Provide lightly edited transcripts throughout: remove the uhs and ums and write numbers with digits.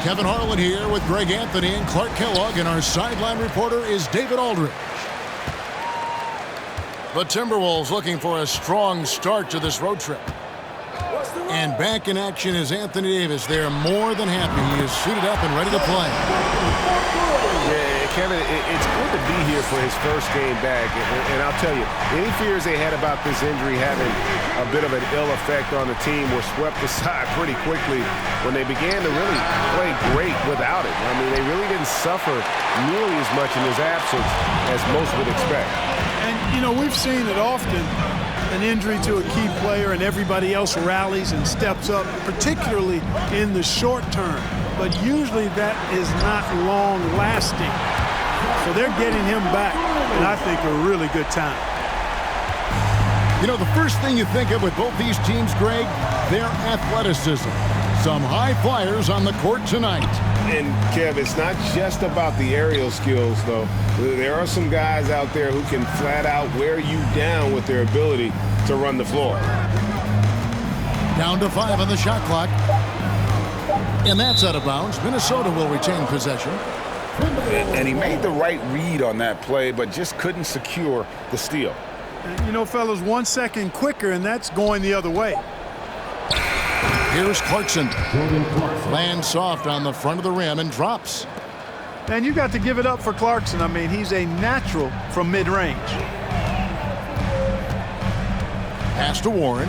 Kevin Harlan here with Greg Anthony and Clark Kellogg, and our sideline reporter is David Aldridge. The Timberwolves looking for a strong start to this road trip. And back in action is Anthony Davis. They're more than happy. He is suited up and ready to play. Yeah, Kevin, it's good to be here for his first game back. And I'll tell you, any fears they had about this injury having a bit of an ill effect on the team were swept aside pretty quickly when they began to really play great without it. I mean, they really didn't suffer nearly as much in his absence as most would expect. And, you know, we've seen it often. An injury to a key player and everybody else rallies and steps up, particularly in the short term. But usually that is not long lasting. So they're getting him back, and I think a really good time. You know, the first thing you think of with both these teams, Greg, their athleticism. Some high flyers on the court tonight. And, Kev, it's not just about the aerial skills, though. There are some guys out there who can flat out wear you down with their ability to run the floor. Down to 5 on the shot clock. And that's out of bounds. Minnesota will retain possession. And he made the right read on that play, but just couldn't secure the steal. And, you know, fellas, 1 second quicker, and that's going the other way. Here's Clarkson. Lands soft on the front of the rim and drops. And you got to give it up for Clarkson. I mean, he's a natural from mid-range. Pass to Warren.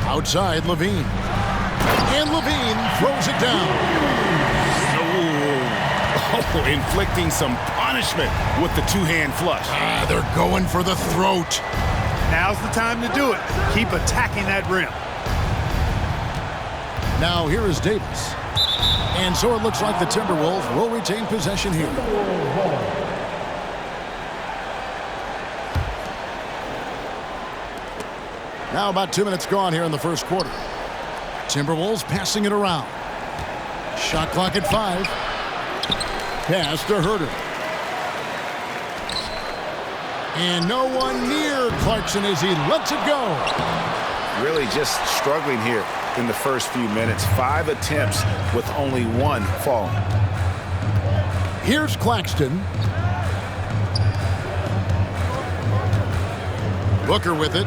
Outside, Levine. And Levine throws it down. Oh, inflicting some punishment with the two-hand flush. They're going for the throat. Now's the time to do it. Keep attacking that rim. Now here is Davis. And so it looks like the Timberwolves will retain possession here. Now about 2 minutes gone here in the first quarter. Timberwolves passing it around. Shot clock at 5. Pass to Herter. And no one near Clarkson as he lets it go. Really just struggling here in the first few minutes. 5 attempts with only 1 falling. Here's Claxton. Booker with it.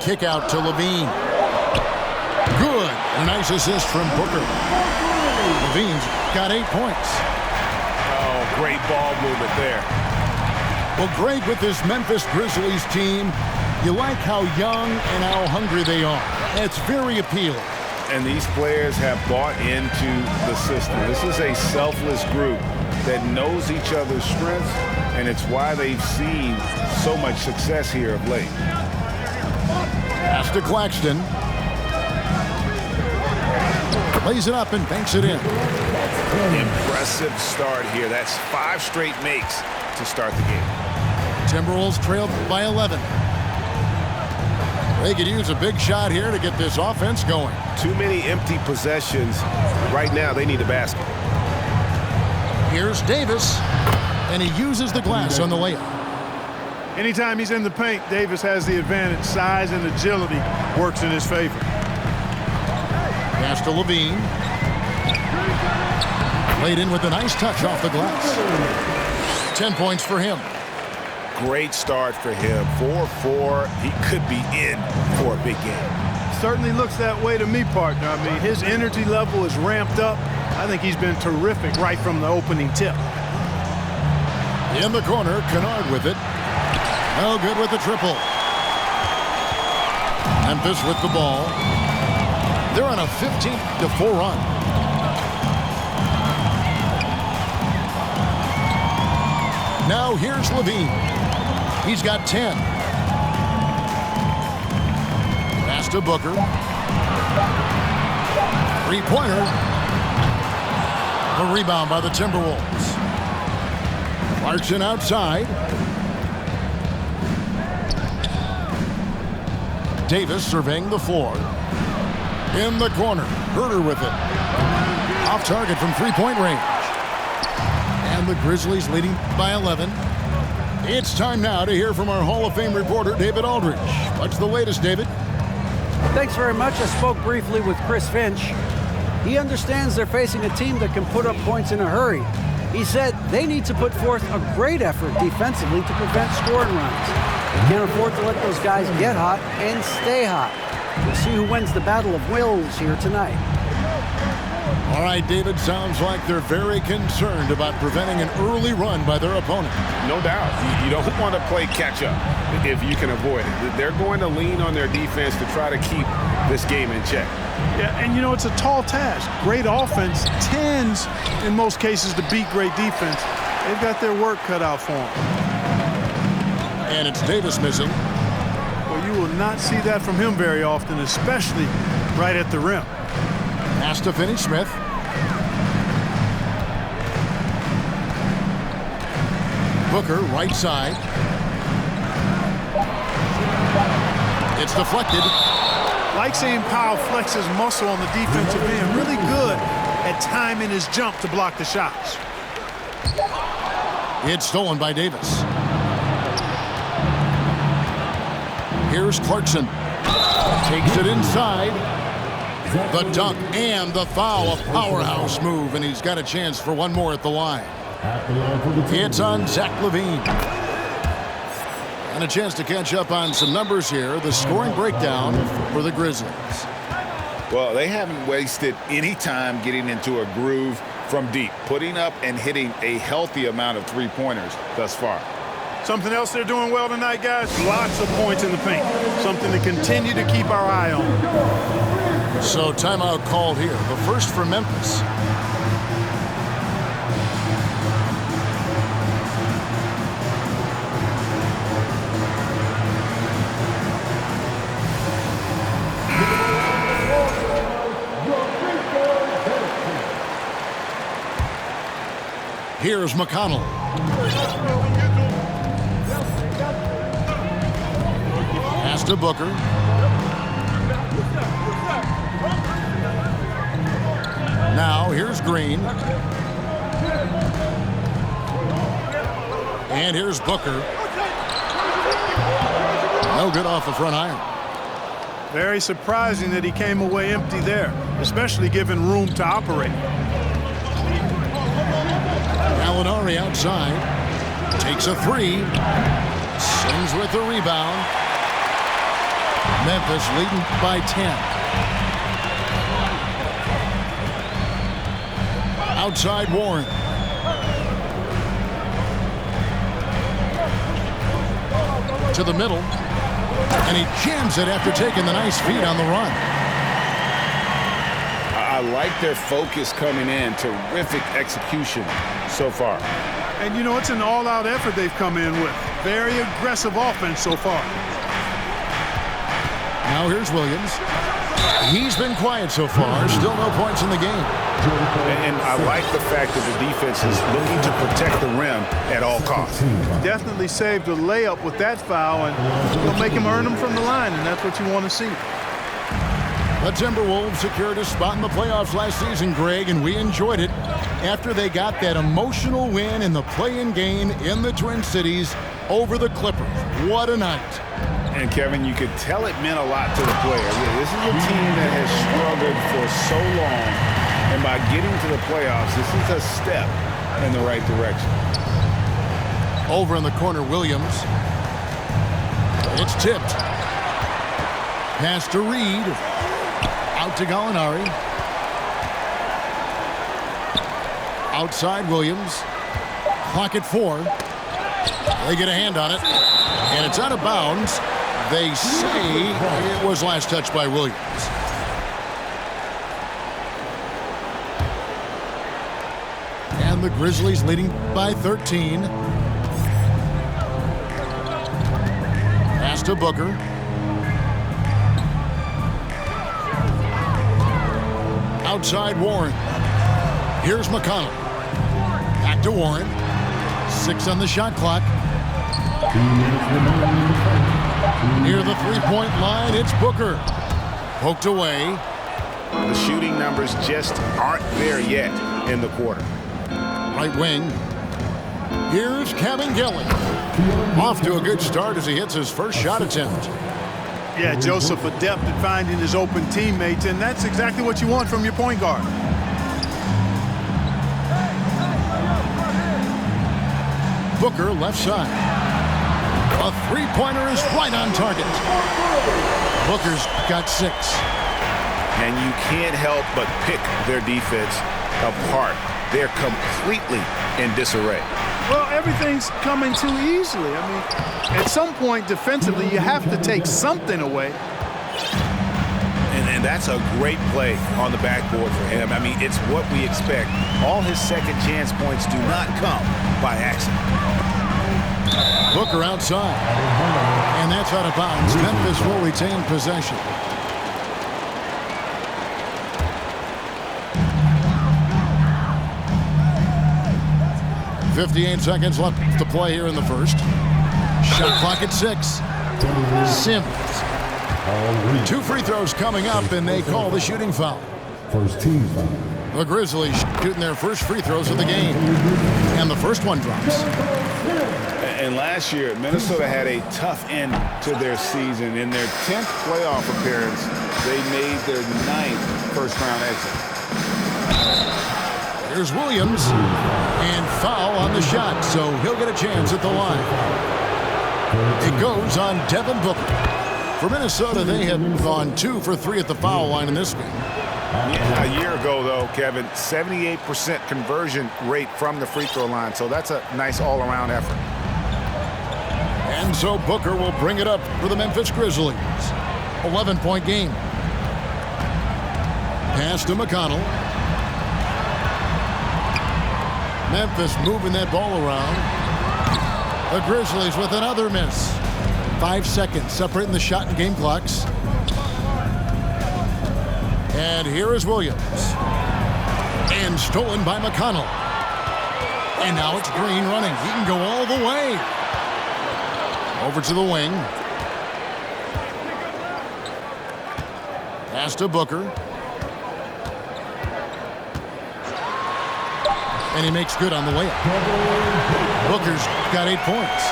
Kick out to Levine. Good. A nice assist from Booker. Levine's got 8 points. Oh, great ball movement there. Well, Greg, with this Memphis Grizzlies team, you like how young and how hungry they are. It's very appealing. And these players have bought into the system. This is a selfless group that knows each other's strengths, and it's why they've seen so much success here of late. Pass to Claxton. Lays it up and banks it in. Impressive start here. That's 5 straight makes to start the game. Timberwolves trailed by 11. They could use a big shot here to get this offense going. Too many empty possessions. Right now, they need a basket. Here's Davis, and he uses the glass on the layup. Anytime he's in the paint, Davis has the advantage. Size and agility works in his favor. Pass to Levine. Played in with a nice touch off the glass. 10 points for him. Great start for him. 4-4. He could be in for a big game. Certainly looks that way to me, partner. I mean, his energy level is ramped up. I think he's been terrific right from the opening tip. In the corner, Kennard with it. No good with the triple. Memphis with the ball. They're on a 15-4 run. Now here's Levine. He's got 10. Pass to Booker. Three-pointer. The rebound by the Timberwolves. Clarkson outside. Davis surveying the floor. In the corner. Herter with it. Off target from three-point range. And the Grizzlies leading by 11. It's time now to hear from our Hall of Fame reporter, David Aldridge. What's the latest, David? Thanks very much. I spoke briefly with Chris Finch. He understands they're facing a team that can put up points in a hurry. He said they need to put forth a great effort defensively to prevent scoring runs. They can't afford to let those guys get hot and stay hot. We'll see who wins the battle of wills here tonight. All right, David, sounds like they're very concerned about preventing an early run by their opponent. No doubt. You don't want to play catch-up if you can avoid it. They're going to lean on their defense to try to keep this game in check. Yeah, and you know, it's a tall task. Great offense tends, in most cases, to beat great defense. They've got their work cut out for them. And it's Davis missing. Well, you will not see that from him very often, especially right at the rim. Has to finish Smith. Booker, right side. It's deflected. Like seeing Powell flex his muscle on the defensive end. Really good at timing his jump to block the shots. It's stolen by Davis. Here's Clarkson. Takes it inside. The dunk and the foul, a powerhouse move, and he's got a chance for one more at the line. It's on Zach LaVine. And a chance to catch up on some numbers here. The scoring breakdown for the Grizzlies. Well, they haven't wasted any time getting into a groove from deep, putting up and hitting a healthy amount of three-pointers thus far. Something else they're doing well tonight, guys? Lots of points in the paint. Something to continue to keep our eye on. So timeout called here. The first for Memphis. Here's McConnell. Pass to Booker. Now here's Green. And here's Booker. No good off the front iron. Very surprising that he came away empty there, especially given room to operate. Gallinari outside. Takes a three. Sings with the rebound. Memphis leading by 10. Outside Warren. To the middle. And he jams it after taking the nice feed on the run. I like their focus coming in. Terrific execution so far. And, you know, it's an all-out effort they've come in with. Very aggressive offense so far. Now here's Williams. He's been quiet so far. Still no points in the game. And I like the fact that the defense is looking to protect the rim at all costs. Definitely saved a layup with that foul, and it'll make him earn them from the line, and that's what you want to see. The Timberwolves secured a spot in the playoffs last season, Greg, and we enjoyed it after they got that emotional win in the play-in game in the Twin Cities over the Clippers. What a night. And, Kevin, you could tell it meant a lot to the players. This is a team that has struggled for so long. And by getting to the playoffs, this is a step in the right direction. Over in the corner, Williams. It's tipped. Pass to Reed. Out to Gallinari. Outside Williams. Clock at 4. They get a hand on it. And it's out of bounds. They say it was last touched by Williams. The Grizzlies leading by 13. Pass to Booker. Outside Warren. Here's McConnell. Back to Warren. 6 on the shot clock. Near the three-point line, it's Booker. Poked away. The shooting numbers just aren't there yet in the quarter. Right wing. Here's Kevin Gillen. Off to a good start as he hits his first shot attempt. Yeah, Joseph adept at finding his open teammates, and that's exactly what you want from your point guard. Booker left side. A three-pointer is right on target. Booker's got 6. And you can't help but pick their defense apart. They're completely in disarray. Well, everything's coming too easily. I mean, at some point defensively, you have to take something away. And that's a great play on the backboard for him. I mean, it's what we expect. All his second chance points do not come by accident. Booker outside. And that's out of bounds. Memphis will retain possession. .58 seconds left to play here in the first. Shot clock at 6. Sims. 2 free throws coming up, and they call the shooting foul. First team foul. The Grizzlies shooting their first free throws of the game. And the first one drops. And last year, Minnesota had a tough end to their season. In their 10th playoff appearance, they made their 9th first-round exit. Here's Williams, and foul on the shot, so he'll get a chance at the line. It goes on Devin Booker. For Minnesota, they have gone 2 for 3 at the foul line in this game. Yeah, a year ago, though, Kevin, 78% conversion rate from the free throw line, so that's a nice all-around effort. And so Booker will bring it up for the Memphis Grizzlies. 11-point game. Pass to McConnell. Memphis moving that ball around. The Grizzlies with another miss. 5 seconds separating the shot and game clocks. And here is Williams. And stolen by McConnell. And now it's Green running. He can go all the way. Over to the wing. Pass to Booker. And he makes good on the layup. Booker's got 8 points.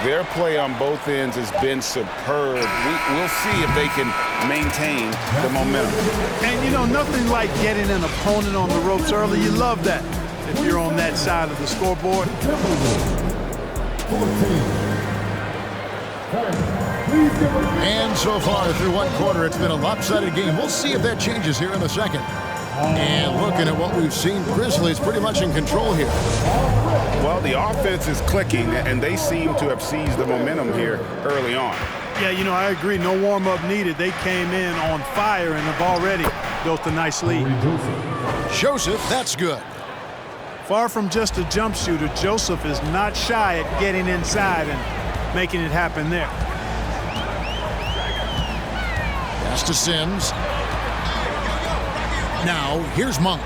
Their play on both ends has been superb. We'll see if they can maintain the momentum. And, you know, nothing like getting an opponent on the ropes early. You love that if you're on that side of the scoreboard. And so far through one quarter, it's been a lopsided game. We'll see if that changes here in the second. And looking at what we've seen, Grizzlies pretty much in control here. Well, the offense is clicking, and they seem to have seized the momentum here early on. Yeah, you know, I agree. No warm-up needed. They came in on fire and have already built a nice lead. Joseph, that's good. Far from just a jump shooter, Joseph is not shy at getting inside and making it happen there. Pass to Sims. Now, here's Monk.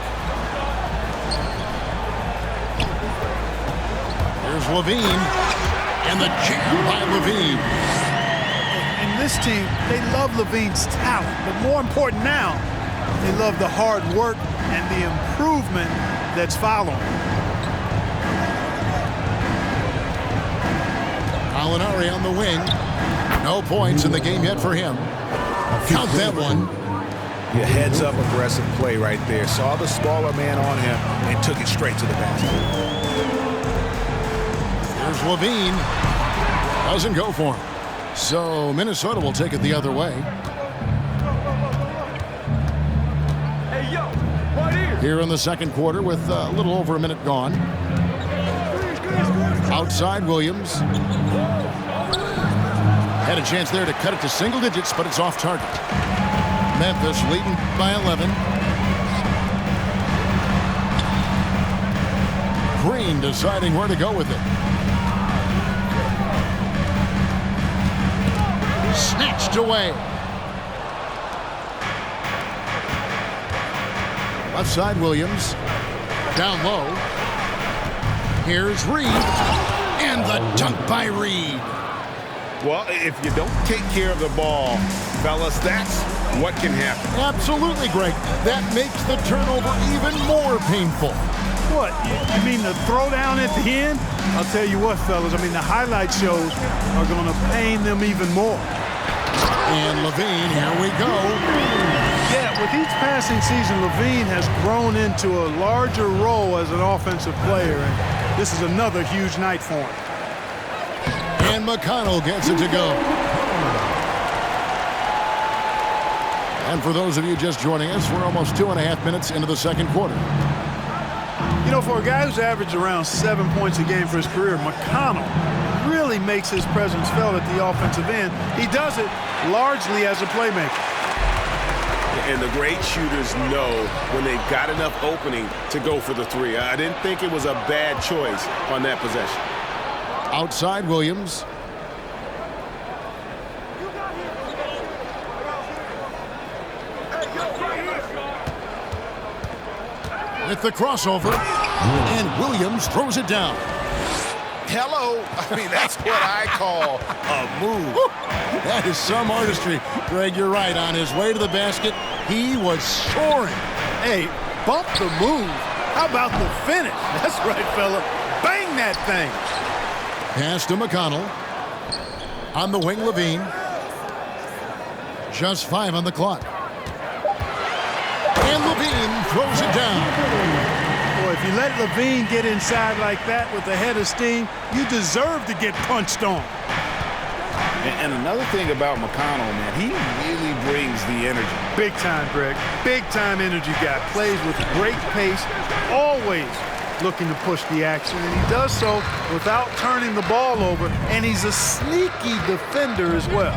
Here's Levine. And the jam by Levine. And this team, they love Levine's talent. But more important now, they love the hard work and the improvement that's following. Alinari on the wing. No points in the game yet for him. Count that one. Yeah, heads-up aggressive play right there. Saw the smaller man on him and took it straight to the basket. Here's Levine. Doesn't go for him. So Minnesota will take it the other way. Hey, yo, right here. Here in the second quarter with a little over a minute gone. Outside Williams. Had a chance there to cut it to single digits, but it's off target. Memphis leading by 11. Green deciding where to go with it. Snatched away. Left side Williams. Down low. Here's Reed. And the dunk by Reed. Well, if you don't take care of the ball, fellas, that's what can happen. Absolutely, Greg. That makes the turnover even more painful. What? You mean the throwdown at the end? I'll tell you what, fellas. I mean, the highlight shows are going to pain them even more. And Levine, here we go. Yeah, with each passing season, Levine has grown into a larger role as an offensive player, and this is another huge night for him. And McConnell gets it to go. And for those of you just joining us, we're almost 2.5 minutes into the second quarter. You know, for a guy who's averaged around 7 points a game for his career, McConnell really makes his presence felt at the offensive end. He does it largely as a playmaker. And the great shooters know when they've got enough opening to go for the three. I didn't think it was a bad choice on that possession. Outside Williams. With the crossover, and Williams throws it down. Hello. I mean, that's what I call a move. That is some artistry. Greg, you're right. On his way to the basket, he was soaring. Hey, bump the move. How about the finish? That's right, fella. Bang that thing. Pass to McConnell. On the wing, Levine. Just 5 on the clock. And Levine throws it down. Boy, if you let Levine get inside like that with a head of steam, you deserve to get punched on. And another thing about McConnell, man, he really brings the energy. Big time, Greg. Big time energy guy. Plays with great pace, always looking to push the action, and he does so without turning the ball over, and he's a sneaky defender as well.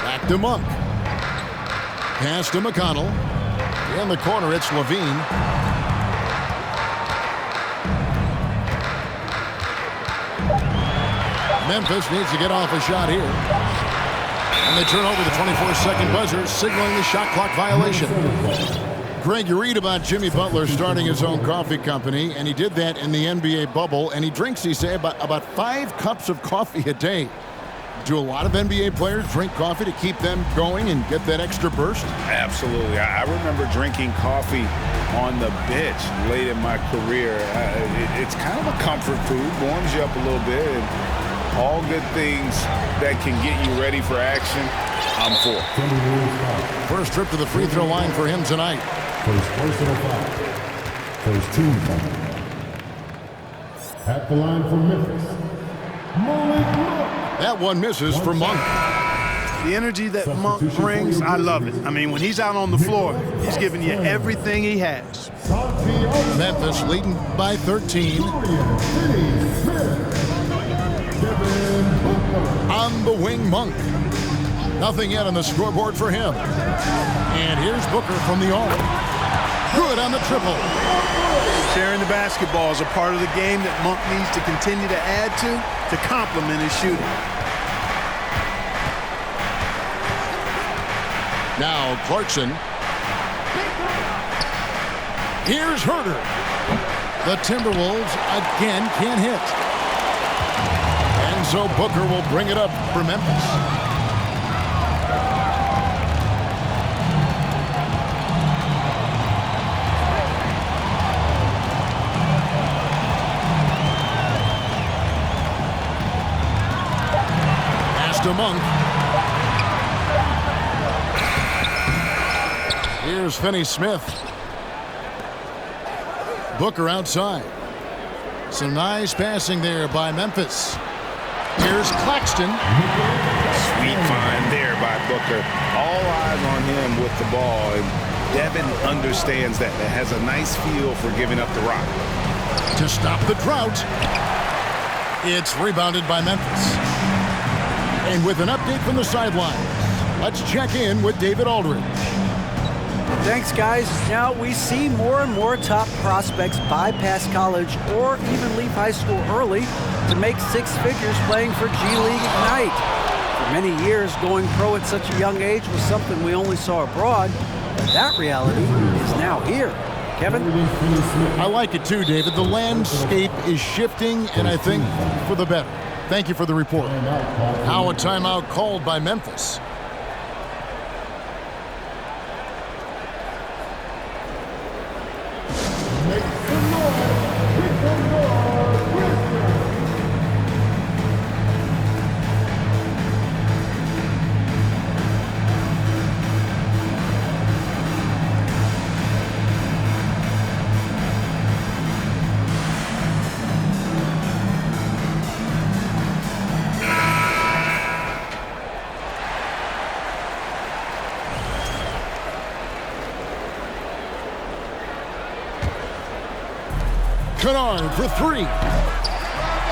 Back to Monk. Pass to McConnell. In the corner, it's Levine. Memphis needs to get off a shot here. And they turn over the 24-second buzzer, signaling the shot clock violation. Greg, you read about Jimmy Butler starting his own coffee company, and he did that in the NBA bubble, and he drinks, he say, about 5 cups of coffee a day. Do a lot of NBA players drink coffee to keep them going and get that extra burst? Absolutely. I remember drinking coffee on the bench late in my career. It's kind of a comfort food, warms you up a little bit, and all good things that can get you ready for action, I'm for. First trip to the free throw line for him tonight. First personal foul. First team foul. At the line for Memphis. That one misses for Monk. The energy that Monk brings, I love it. I mean, when he's out on the floor, he's giving you everything he has. Memphis leading by 13. On the wing, Monk. Nothing yet on the scoreboard for him. And here's Booker from the arc. Good on the triple. Sharing the basketball is a part of the game that Monk needs to continue to add to complement his shooting. Now Clarkson. Here's Herter. The Timberwolves again can't hit. And so Booker will bring it up for Memphis. To Monk. Here's Finney-Smith. Booker outside. Some nice passing there by Memphis. Here's Claxton. Sweet find there by Booker. All eyes on him with the ball. And Devin understands that. That has a nice feel for giving up the rock. To stop the drought. It's rebounded by Memphis. And with an update from the sideline, let's check in with David Aldridge. Thanks, guys. Now we see more and more top prospects bypass college or even leave high school early to make 6 figures playing for G League Ignite. For many years, going pro at such a young age was something we only saw abroad, but that reality is now here. Kevin? I like it too, David. The landscape is shifting, and I think for the better. Thank you for the report. Now a timeout called by Memphis. Kennard for three.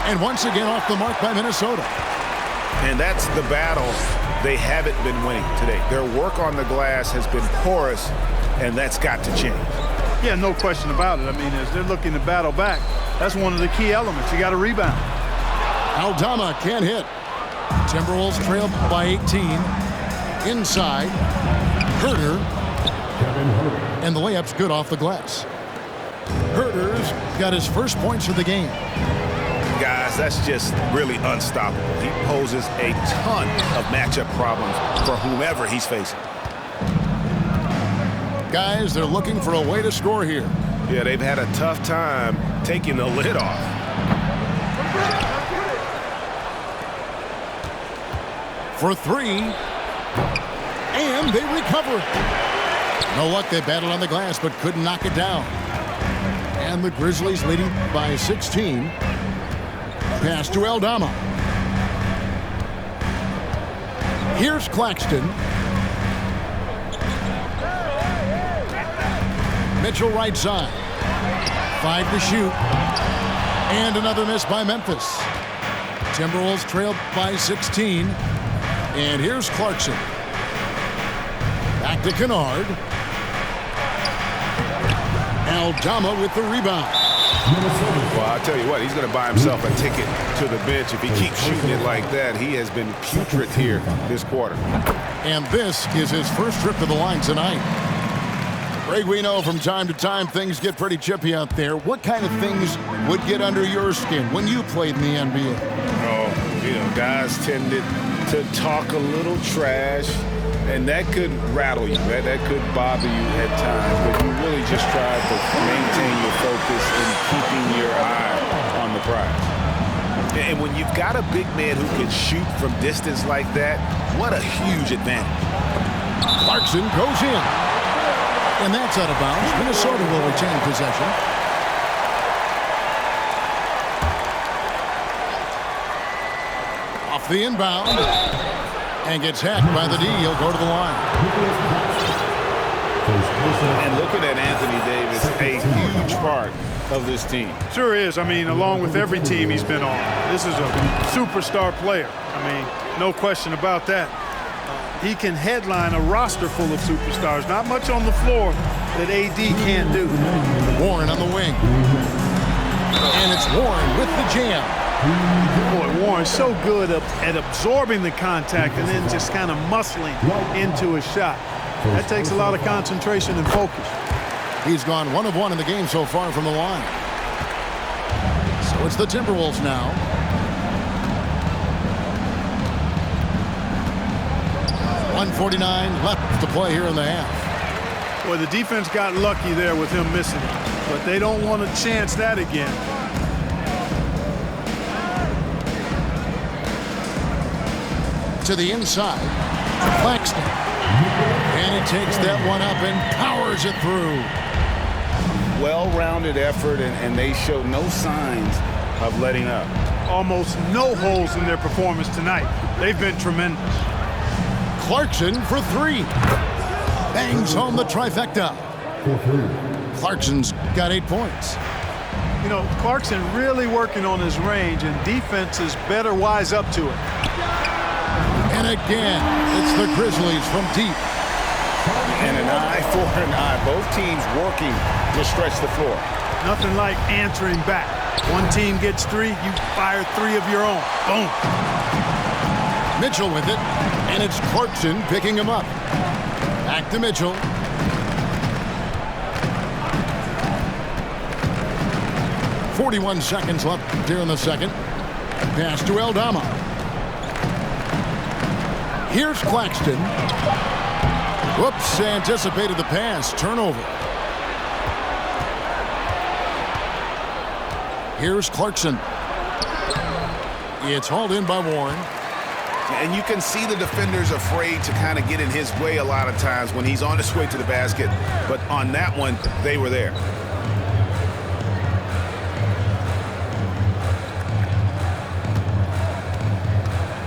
And once again off the mark by Minnesota. And that's the battle they haven't been winning today. Their work on the glass has been porous, and that's got to change. Yeah, no question about it. I mean, as they're looking to battle back, that's one of the key elements. You got to rebound. Aldama can't hit. Timberwolves trail by 18. Inside. Herter. And the layup's good off the glass. Herter's got his first points of the game. Guys, that's just really unstoppable. He poses a ton of matchup problems for whomever he's facing. Guys, they're looking for a way to score here. Yeah, they've had a tough time taking the lid off. For three. And they recover. No luck, they battled on the glass but couldn't knock it down. And the Grizzlies leading by 16. Pass to Aldama. Here's Claxton. Mitchell right side. 5 to shoot. And another miss by Memphis. Timberwolves trailed by 16. And here's Clarkson. Back to Kennard. Aldama with the rebound. Well, I'll tell you what, he's going to buy himself a ticket to the bench if he keeps shooting it like that. He has been putrid here this quarter. And this is his first trip to the line tonight. Greg, we know from time to time things get pretty chippy out there. What kind of things would get under your skin when you played in the NBA? Oh, you know, guys tended to talk a little trash, and that could rattle you. That could bother you at times, but you really just try to maintain your focus and keeping your eye on the prize. And when you've got a big man who can shoot from distance like that, what a huge advantage. Clarkson goes in. And that's out of bounds. Minnesota will retain possession. Off the inbound. And gets hacked by the D. He'll go to the line. And looking at Anthony Davis, a huge part of this team. Sure is. I mean, along with every team he's been on, this is a superstar player. I mean, no question about that. He can headline a roster full of superstars. Not much on the floor that AD can't do. Warren on the wing. And it's Warren with the jam. Boy, Warren's so good at absorbing the contact and then just kind of muscling into a shot. That takes a lot of concentration and focus. He's gone 1 of 1 in the game so far from the line. So it's the Timberwolves now. .149 left to play here in the half. Well, the defense got lucky there with him missing it, but they don't want to chance that again. To the inside, Claxton. And he takes that one up and powers it through. Well-rounded effort, and they show no signs of letting up. Almost no holes in their performance tonight. They've been tremendous. Clarkson for three. Bangs home the trifecta. Clarkson's got 8 points. You know, Clarkson really working on his range, and defenses better wise up to it. And again, it's the Grizzlies from deep. And an eye for an eye. Both teams working to stretch the floor. Nothing like answering back. One team gets 3, you fire 3 of your own. Boom. Mitchell with it, and it's Clarkson picking him up. Back to Mitchell. .41 seconds left here in the second. Pass to Aldama. Here's Claxton. Whoops, anticipated the pass. Turnover. Here's Clarkson. It's hauled in by Warren. And you can see the defenders afraid to kind of get in his way a lot of times when he's on his way to the basket. But on that one, they were there.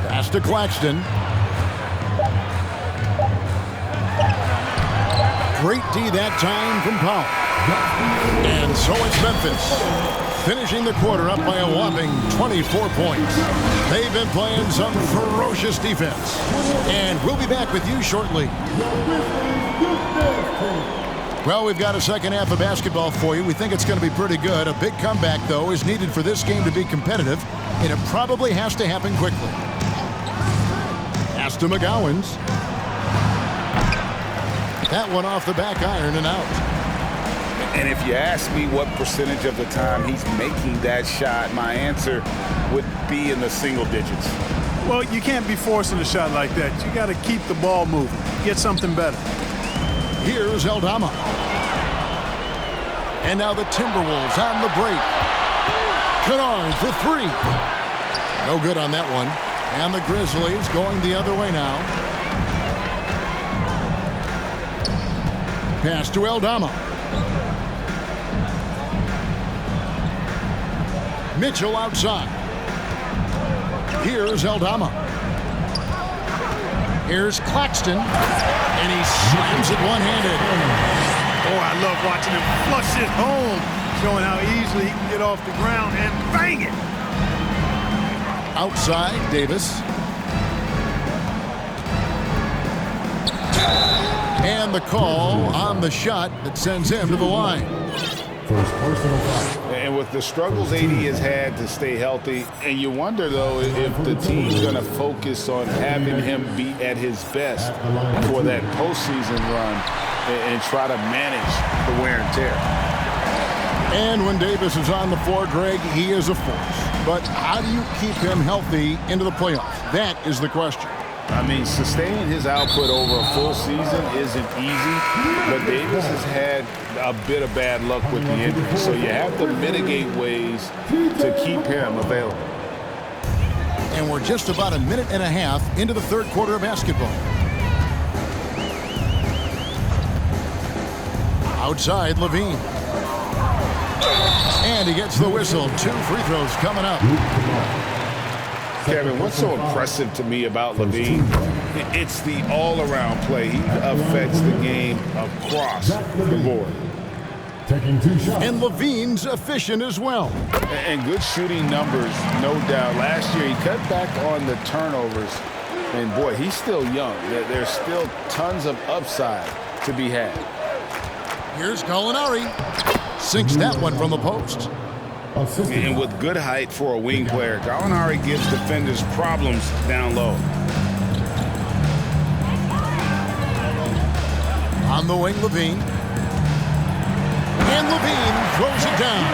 Pass to Claxton. Great D that time from Powell. And so it's Memphis. finishing the quarter up by a whopping 24 points. They've been playing some ferocious defense. And we'll be back with you shortly. Well, we've got a second half of basketball for you. We think it's going to be pretty good. A big comeback, though, is needed for this game to be competitive, and it probably has to happen quickly. Pass to McGowans. That one off the back iron and out. And if you ask me what percentage of the time he's making that shot, my answer would be in the single digits. Well, you can't be forcing a shot like that. You got to keep the ball moving. Get something better. Here's Aldama. And now the Timberwolves on the break. Kennard for three. No good on that one. And the Grizzlies going the other way now. Pass to Aldama. Mitchell outside. Here's Aldama. Here's Claxton. And he slams it one-handed. Oh, I love watching him flush it home, showing how easily he can get off the ground and bang it. Outside, Davis. And the call on the shot that sends him to the line. First personal foul. And with the struggles AD has had to stay healthy, and you wonder, though, if the team's going to focus on having him be at his best for that postseason run and try to manage the wear and tear. And when Davis is on the floor, Greg, he is a force. But how do you keep him healthy into the playoffs? That is the question. I mean, sustaining his output over a full season isn't easy, but Davis has had a bit of bad luck with the injury, so you have to mitigate ways to keep him available. And we're just about a minute and a half into the third quarter of basketball. Outside, Levine. And he gets the whistle. 2 free throws coming up. Kevin, what's so impressive to me about Levine? It's the all-around play. He affects the game across the board. Taking 2 shots. And Levine's efficient as well. And good shooting numbers, no doubt. Last year, he cut back on the turnovers. And, boy, he's still young. There's still tons of upside to be had. Here's Gallinari. Sinks that one from the post. And with good height for a wing player, Gallinari gives defenders problems down low. On the wing, Levine. And Levine throws it down.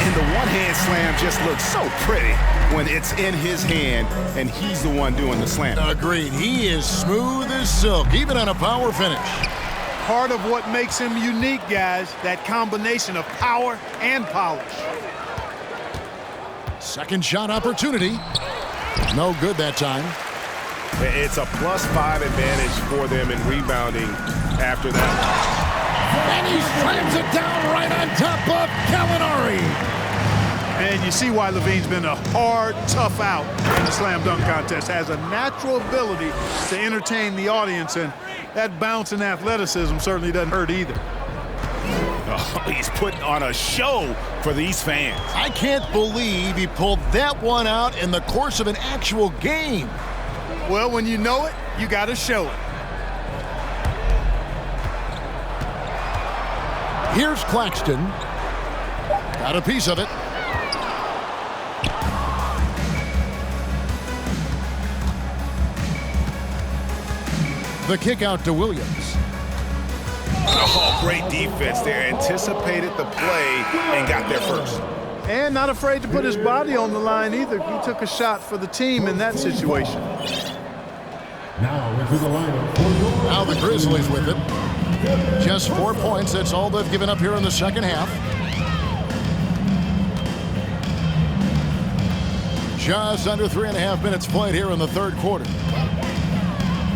And the one-hand slam just looks so pretty when it's in his hand and he's the one doing the slam. Agreed. He is smooth as silk, even on a power finish. Part of what makes him unique, guys, that combination of power and polish. Second shot opportunity. No good that time. It's a +5 advantage for them in rebounding after that. And he slams it down right on top of Gallinari. And you see why Levine's been a hard, tough out in the slam dunk contest. Has a natural ability to entertain the audience, and that bounce and athleticism certainly doesn't hurt either. Oh, he's putting on a show for these fans. I can't believe he pulled that one out in the course of an actual game. Well, when you know it, you got to show it. Here's Claxton. Got a piece of it. The kick out to Williams. Oh, great defense there. Anticipated the play and got there first. And not afraid to put his body on the line either. He took a shot for the team in that situation. Now into the lineup. Now the Grizzlies with it. Just 4 points. That's all they've given up here in the second half. Just under 3.5 minutes played here in the third quarter.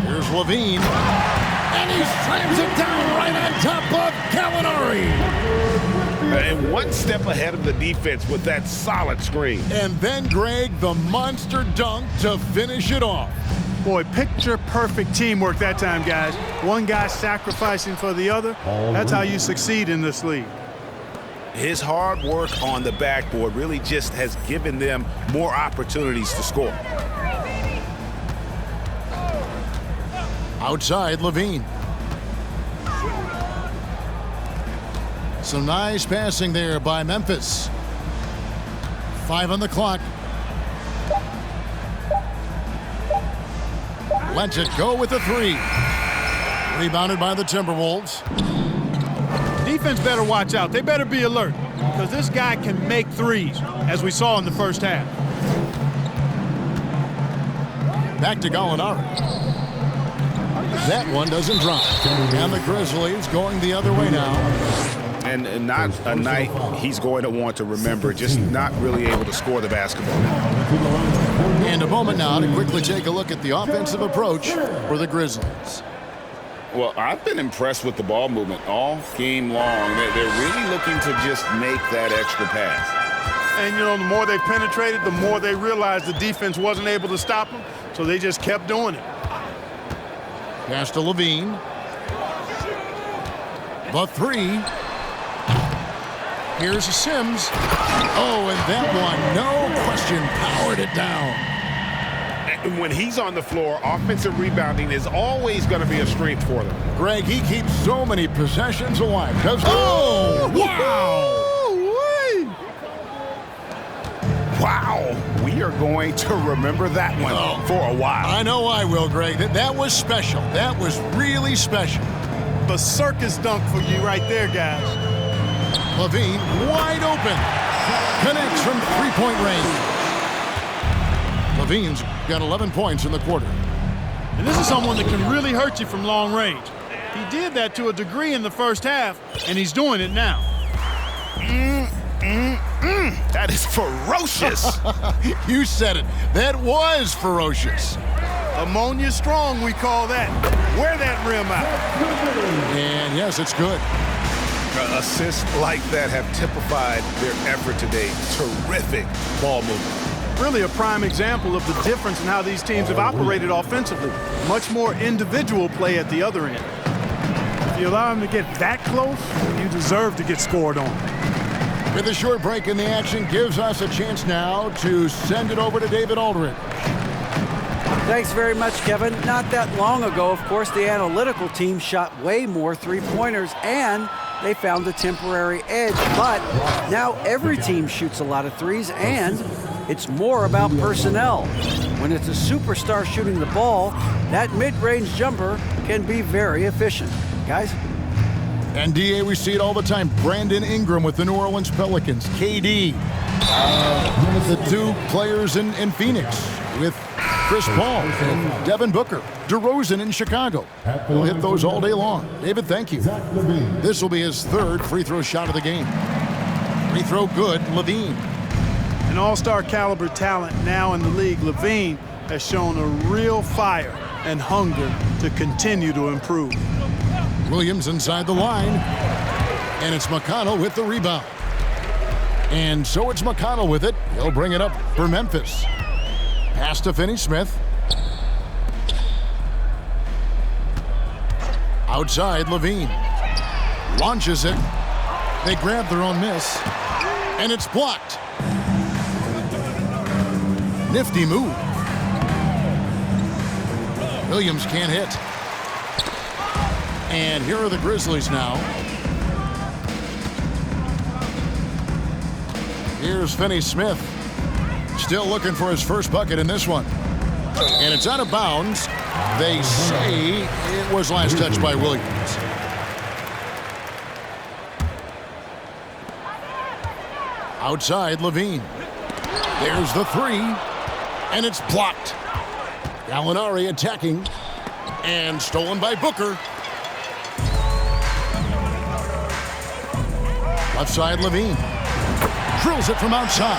Here's Levine. And he slams it down right on top of Gallinari. And one step ahead of the defense with that solid screen. And then, Greg, the monster dunk to finish it off. Boy, picture-perfect teamwork that time, guys. One guy sacrificing for the other. That's how you succeed in this league. His hard work on the backboard really just has given them more opportunities to score. Outside, Levine. Some nice passing there by Memphis. 5 on the clock. Lets it go with the 3. Rebounded by the Timberwolves. Defense better watch out. They better be alert because this guy can make threes, as we saw in the first half. Back to Gallinari. That one doesn't drop. And the Grizzlies going the other way now. And not a night he's going to want to remember, just not really able to score the basketball. And a moment now to quickly take a look at the offensive approach for the Grizzlies. Well, I've been impressed with the ball movement all game long. They're really looking to just make that extra pass. And, you know, the more they penetrated, the more they realized the defense wasn't able to stop them, so they just kept doing it. Pass to Levine. The 3. Here's Sims. Oh, and that one, no question, powered it down. And when he's on the floor, offensive rebounding is always going to be a strength for them. Greg, he keeps so many possessions alive. Oh, wow! Wow, we are going to remember that one for a while. I know I will, Greg. That was special. That was really special. The circus dunk for you right there, guys. Levine, wide open. Connects from three-point range. Levine's got 11 points in the quarter. And this is someone that can really hurt you from long range. He did that to a degree in the first half, and he's doing it now. That is ferocious. You said it. That was ferocious. Ammonia strong, we call that. Wear that rim out. And yes, it's good. Assists like that have typified their effort today. Terrific ball movement. Really a prime example of the difference in how these teams have operated offensively. Much more individual play at the other end. If you allow them to get that close, you deserve to get scored on. With a short break in the action, gives us a chance now to send it over to David Aldridge. Thanks very much, Kevin. Not that long ago, of course, the analytical team shot way more three-pointers, and they found a temporary edge. But now every team shoots a lot of threes, and it's more about personnel. When it's a superstar shooting the ball, that mid-range jumper can be very efficient. Guys? And DA, we see it all the time. Brandon Ingram with the New Orleans Pelicans. KD. The 2 players in Phoenix with Chris Paul and Devin Booker. DeRozan in Chicago. He'll hit those all day long. David, thank you. This will be his 3rd free throw shot of the game. Free throw good, Levine. An all-star caliber talent now in the league, Levine has shown a real fire and hunger to continue to improve. Williams inside the line, and it's McConnell with the rebound. And so it's McConnell with it. He'll bring it up for Memphis. Pass to Finney-Smith. Outside, Levine. Launches it. They grab their own miss, and it's blocked. Nifty move. Williams can't hit. And here are the Grizzlies now. Here's Finney-Smith. Still looking for his first bucket in this one. And it's out of bounds. They say it was last touched by Williams. Outside, Levine. There's the 3. And it's blocked. Gallinari attacking. And stolen by Booker. Left side, Levine. Drills it from outside.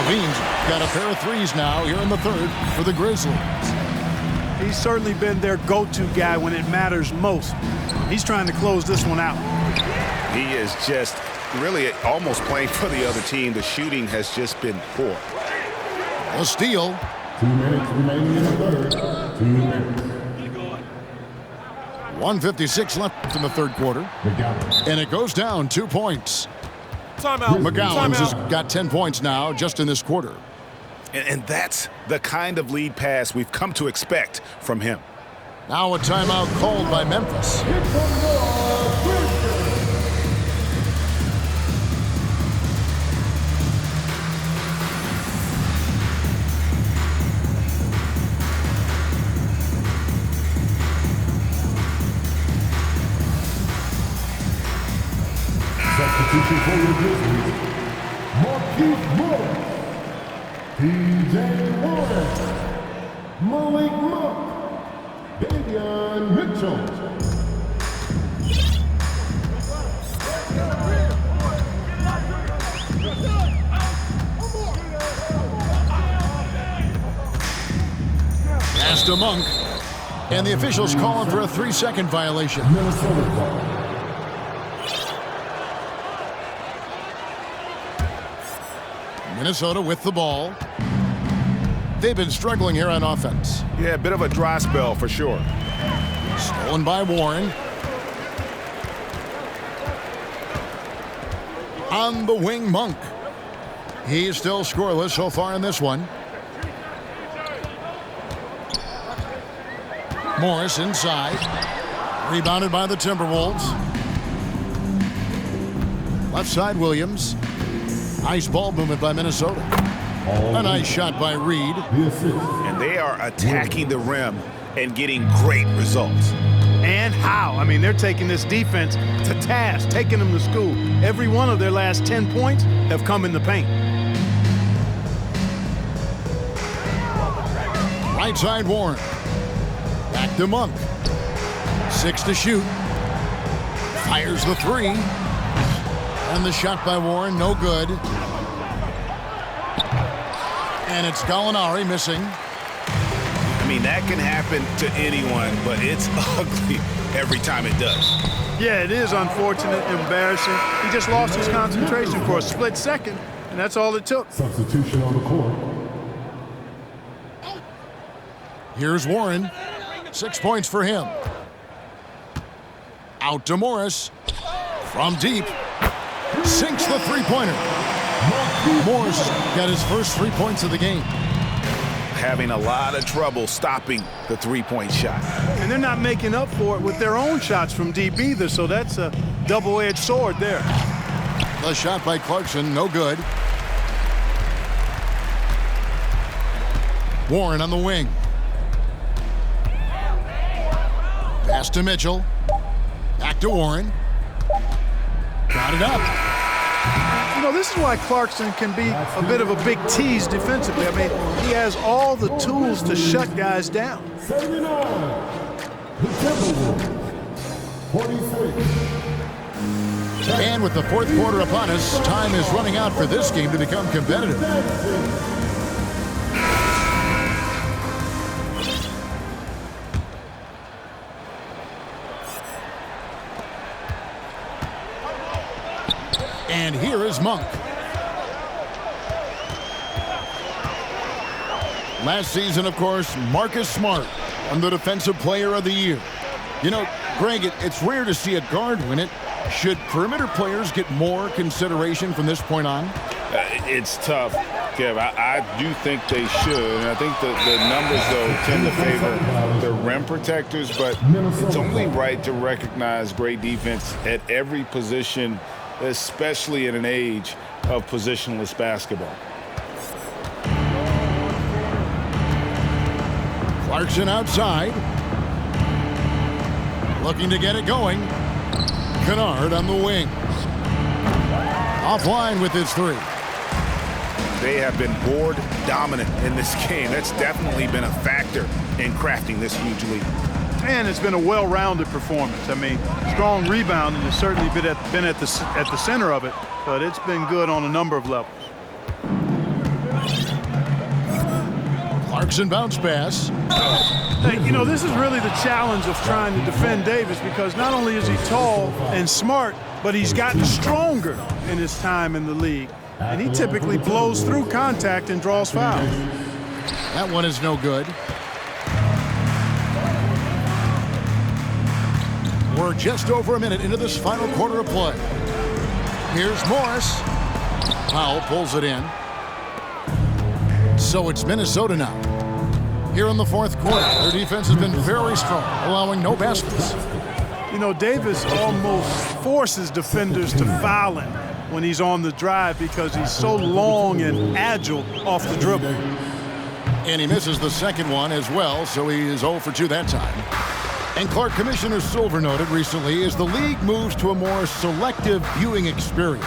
Levine's got a pair of 3s now here in the 3rd for the Grizzlies. He's certainly been their go-to guy when it matters most. He's trying to close this one out. He is just really almost playing for the other team. The shooting has just been poor. A steal. 2 minutes remaining in the 3rd. 2 minutes. 1:56 left in the third quarter. And it goes down 2 points. Timeout. McGowan's has got 10 points now just in this quarter. And that's the kind of lead pass we've come to expect from him. Now a timeout called by Memphis. Substitution for the Grizzlies, Marquise Morris, P.J. Warren, Malik Monk, Davion Mitchell. Pass to Monk. And the officials calling for a 3-second violation. Minnesota ball. Minnesota with the ball. They've been struggling here on offense. Yeah, a bit of a dry spell for sure. Stolen by Warren. On the wing, Monk. He's still scoreless so far in this one. Morris inside. Rebounded by the Timberwolves. Left side, Williams. Nice ball movement by Minnesota. A nice shot by Reed. And they are attacking the rim and getting great results. And how? I mean, they're taking this defense to task, taking them to school. Every one of their last 10 points have come in the paint. Right side, Warren. Back to Monk. 6 to shoot. Fires the 3. And the shot by Warren, no good. And it's Gallinari missing. I mean, that can happen to anyone, but it's ugly every time it does. Yeah, it is unfortunate, embarrassing. He just lost his concentration for a split second, and that's all it took. Substitution on the court. Here's Warren. 6 points for him. Out to Morris. From deep. Sinks the three-pointer. Morris got his first 3 points of the game. Having a lot of trouble stopping the three-point shot. And they're not making up for it with their own shots from deep either, so that's a double-edged sword there. The shot by Clarkson, no good. Warren on the wing. Pass to Mitchell. Back to Warren. Got it up. You know, this is why Clarkson can be a bit of a big tease defensively. I mean, he has all the tools to shut guys down. 79, the Timberwolves, 46. And with the fourth quarter upon us, time is running out for this game to become competitive. And here is Monk. Last season, of course, Marcus Smart won the Defensive Player of the Year. You know, Greg, it's rare to see a guard win it. Should perimeter players get more consideration from this point on? It's tough, Kev. I do think they should. And I think the numbers, though, tend to favor the rim protectors. But it's only right to recognize great defense at every position, especially in an age of positionless basketball. Clarkson outside. Looking to get it going. Kennard on the wing. Offline with his 3. They have been board dominant in this game. That's definitely been a factor in crafting this huge lead. And it's been a well-rounded performance. I mean, strong rebounding has certainly been at the center of it, but it's been good on a number of levels. Clarkson bounce pass. Hey, you know, this is really the challenge of trying to defend Davis, because not only is he tall and smart, but he's gotten stronger in his time in the league. And he typically blows through contact and draws fouls. That one is no good. We're just over a minute into this final quarter of play. Here's Morris. Powell pulls it in. So it's Minnesota now. Here in the fourth quarter, their defense has been very strong, allowing no baskets. You know, Davis almost forces defenders to foul him when he's on the drive because he's so long and agile off the dribble. And he misses the second one as well, so he is 0 for 2 that time. And Clark, Commissioner Silver noted recently as the league moves to a more selective viewing experience,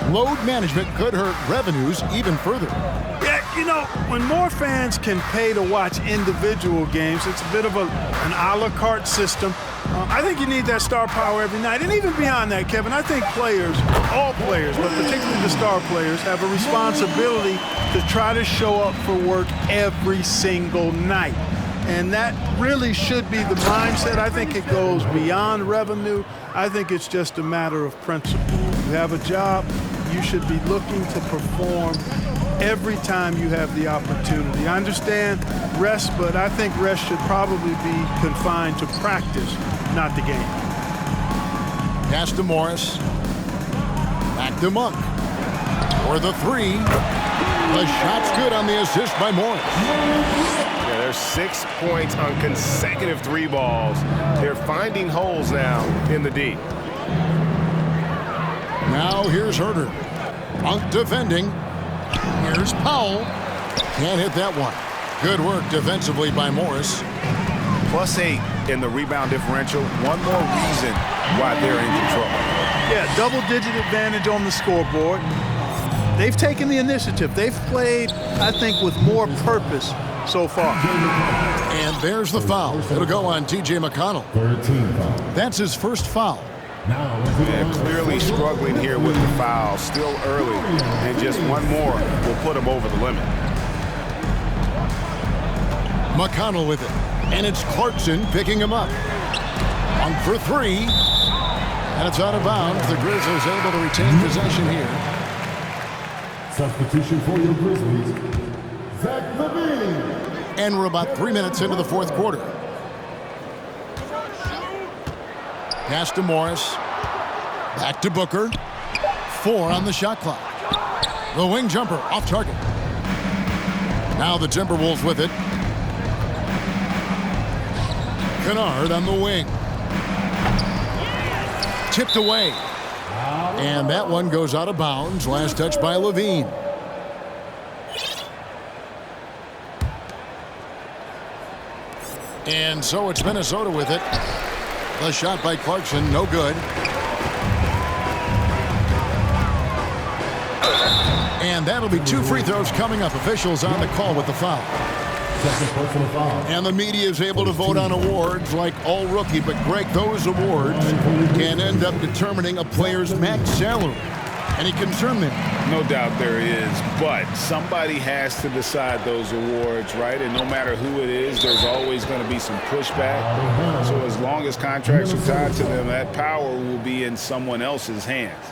load management could hurt revenues even further. Yeah, you know, when more fans can pay to watch individual games, it's a bit of an a la carte system. I think you need that star power every night. And even beyond that, Kevin, I think players, all players, but particularly the star players, have a responsibility to try to show up for work every single night. And that really should be the mindset. I think it goes beyond revenue. I think it's just a matter of principle. You have a job, you should be looking to perform every time you have the opportunity. I understand rest, but I think rest should probably be confined to practice, not the game. Pass to Morris. Back to Monk. For the three. The shot's good on the assist by Morris. Yeah, there's 6 points on consecutive 3 balls. They're finding holes now in the D. Now here's Herter. Monk defending. Here's Powell. Can't hit that one. Good work defensively by Morris. +8 in the rebound differential. One more reason why they're in control. Yeah, double-digit advantage on the scoreboard. They've taken the initiative. They've played, I think, with more purpose so far. And there's the foul. It'll go on T.J. McConnell. 13 foul. That's his first foul. Now, Yeah, clearly struggling here with the foul. Still early, and just one more will put him over the limit. McConnell with it. And it's Clarkson picking him up. 1 for 3. And it's out of bounds. The Grizzlies able to retain possession here. substitution for your Grizzlies, Zach LaVine. And we're about 3 minutes into the fourth quarter. Pass to Morris. Back to Booker. 4 on the shot clock. The wing jumper off target. Now the Timberwolves with it. Kennard on the wing. Tipped away. And that one goes out of bounds. Last touch by LaVine. And so it's Minnesota with it. The shot by Clarkson, no good. And that'll be 2 free throws coming up. Officials on the call with the foul. Second personal foul. And the media is able to vote on awards like all rookie. But, Greg, those awards can end up determining a player's max salary. Any concern there? No doubt there is, but somebody has to decide those awards, right? And no matter who it is, there's always going to be some pushback. So as long as contracts are tied to them, that power will be in someone else's hands.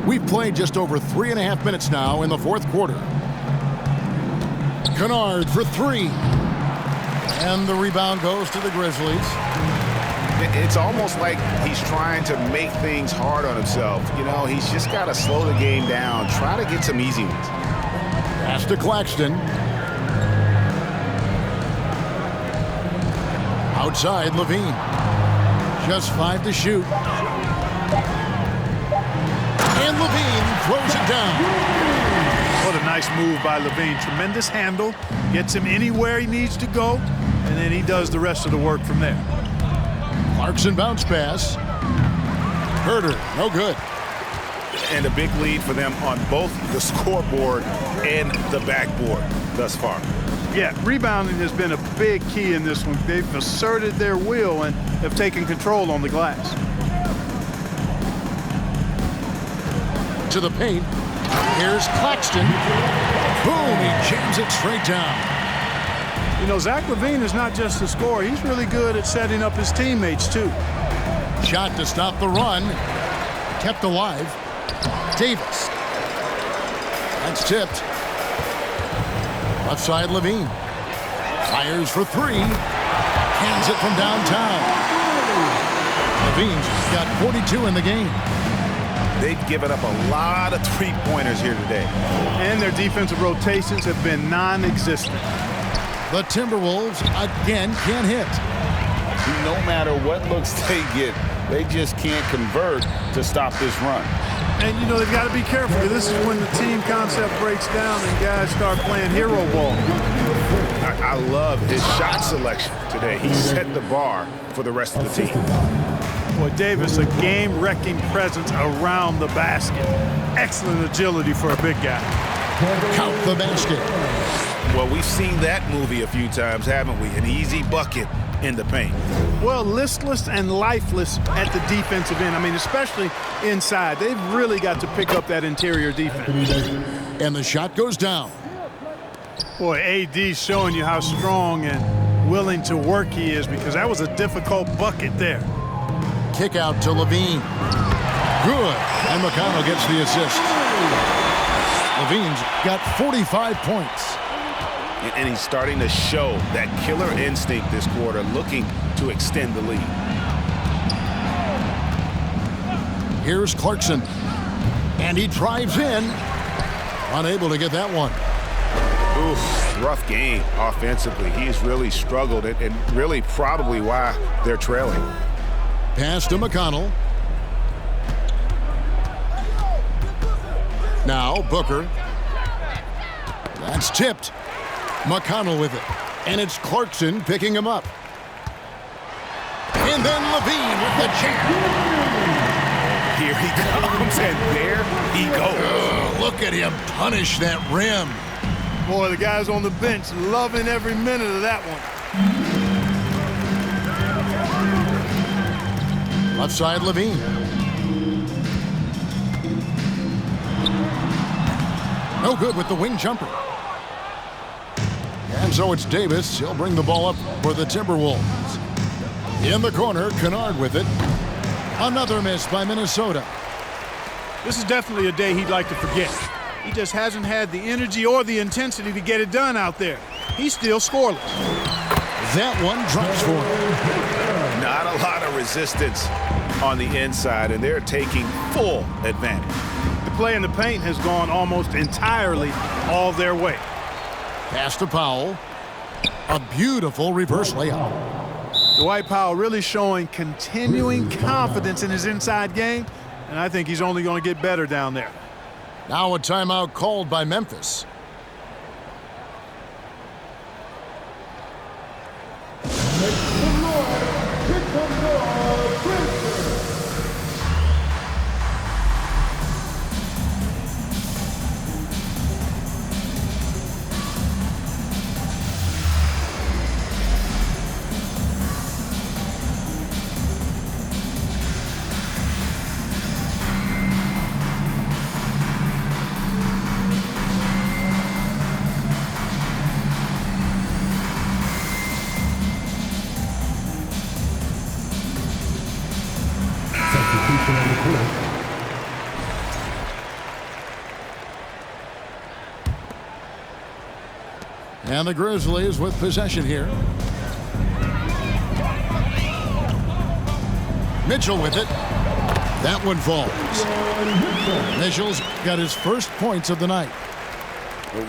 We've played just over 3.5 minutes now in the fourth quarter. Kennard for 3. And the rebound goes to the Grizzlies. It's almost like he's trying to make things hard on himself. You know, he's just got to slow the game down, try to get some easy ones. Pass to Claxton. Outside, LaVine. Just 5 to shoot. And LaVine throws it down. What a nice move by LaVine. Tremendous handle. Gets him anywhere he needs to go, and then he does the rest of the work from there. Clarkson bounce pass. Herter, no good. And a big lead for them on both the scoreboard and the backboard thus far. Yeah, rebounding has been a big key in this one. They've asserted their will and have taken control on the glass. To the paint. Here's Claxton. Boom, he jams it straight down. You know, Zach LaVine is not just a scorer. He's really good at setting up his teammates, too. Shot to stop the run. Kept alive. Davis. That's tipped. Left side, LaVine. Fires for 3. Hands it from downtown. Levine's got 42 in the game. They've given up a lot of three-pointers here today. And their defensive rotations have been non-existent. The Timberwolves again can't hit. No matter what looks they get, they just can't convert to stop this run. And, you know, they've got to be careful. This is when the team concept breaks down and guys start playing hero ball. I love his shot selection today. He set the bar for the rest of the team. Boy, Davis, a game-wrecking presence around the basket. Excellent agility for a big guy. Count the basket. Well, we've seen that movie a few times, haven't we? An easy bucket in the paint. Well, listless and lifeless at the defensive end. I mean, especially inside. They've really got to pick up that interior defense. And the shot goes down. Boy, AD's showing you how strong and willing to work he is, because that was a difficult bucket there. Kick out to Levine. Good. And McConnell gets the assist. Levine's got 45 points. And he's starting to show that killer instinct this quarter, looking to extend the lead. Here's Clarkson. And he drives in. Unable to get that one. Oof, rough game offensively. He's really struggled, and really probably why they're trailing. Pass to McConnell. Now Booker. That's tipped. McConnell with it. And it's Clarkson picking him up. And then Levine with the jam. Here he comes, and there he goes. Look at him punish that rim. Boy, the guys on the bench loving every minute of that one. Left side, Levine. No good with the wing jumper. And so it's Davis. He'll bring the ball up for the Timberwolves. In the corner, Kennard with it. Another miss by Minnesota. This is definitely a day he'd like to forget. He just hasn't had the energy or the intensity to get it done out there. He's still scoreless. That one drops for him. Not a lot of resistance on the inside, and they're taking full advantage. The play in the paint has gone almost entirely all their way. Pass to Powell. A beautiful reverse layup. Dwight Powell really showing continuing confidence in his inside game, and I think he's only going to get better down there. Now a timeout called by Memphis. And the Grizzlies with possession here. Mitchell with it. That one falls. Mitchell's got his first points of the night.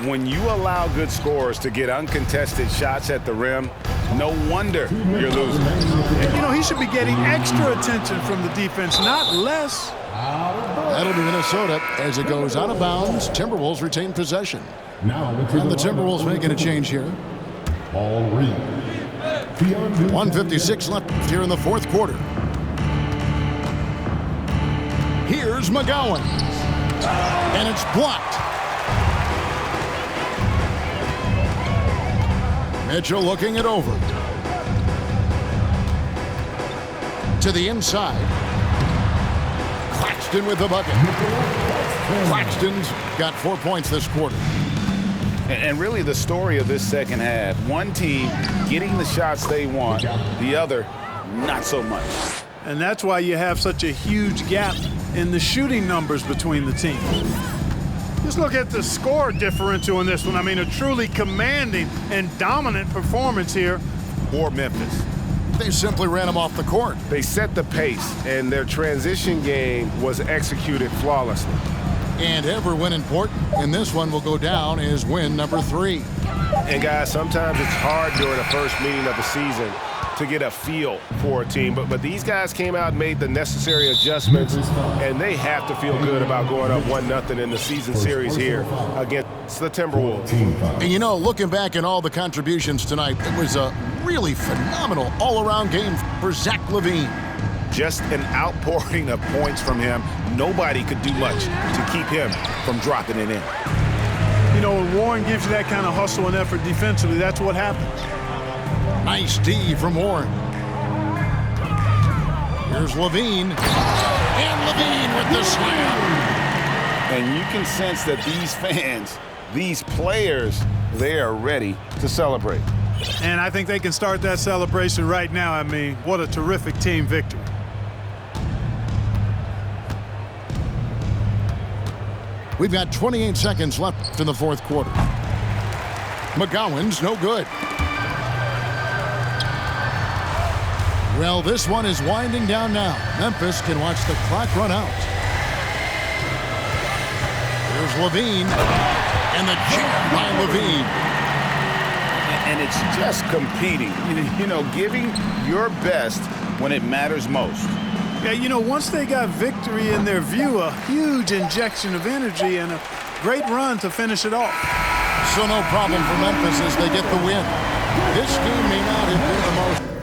When you allow good scorers to get uncontested shots at the rim, no wonder you're losing. And, you know, he should be getting extra attention from the defense, not less. That'll be Minnesota as it goes out of bounds. Timberwolves retain possession. And the Timberwolves making a change here. 1:56 left here in the fourth quarter. Here's McGowan. And it's blocked. Mitchell looking it over. To the inside. Claxton with the bucket. Claxton's got 4 points this quarter. And really the story of this second half, one team getting the shots they want, the other not so much. And that's why you have such a huge gap in the shooting numbers between the teams. Just look at the score differential in this one. I mean, a truly commanding and dominant performance here. For Memphis. They simply ran him off the court. They set the pace, and their transition game was executed flawlessly. And every win important, and this one will go down as win number 3. And guys, sometimes it's hard during the first meeting of the season to get a feel for a team, but these guys came out and made the necessary adjustments, and they have to feel good about going up 1-0 in the season series here against the Timberwolves. And you know, looking back at all the contributions tonight, it was a really phenomenal all-around game for Zach LaVine. Just an outpouring of points from him. Nobody could do much to keep him from dropping it in. You know, when Warren gives you that kind of hustle and effort defensively, that's what happens. Nice D from Warren. Here's LaVine. And LaVine with the slam. And you can sense that these fans, these players, they are ready to celebrate. And I think they can start that celebration right now. I mean, what a terrific team victory. We've got 28 seconds left in the fourth quarter. McGowan's no good. Well, this one is winding down now. Memphis can watch the clock run out. Here's LaVine. And the jam by LaVine. And it's just competing, you know, giving your best when it matters most. Yeah, you know, once they got victory in their view, a huge injection of energy and a great run to finish it off. So no problem for Memphis as they get the win. This game may not have been the most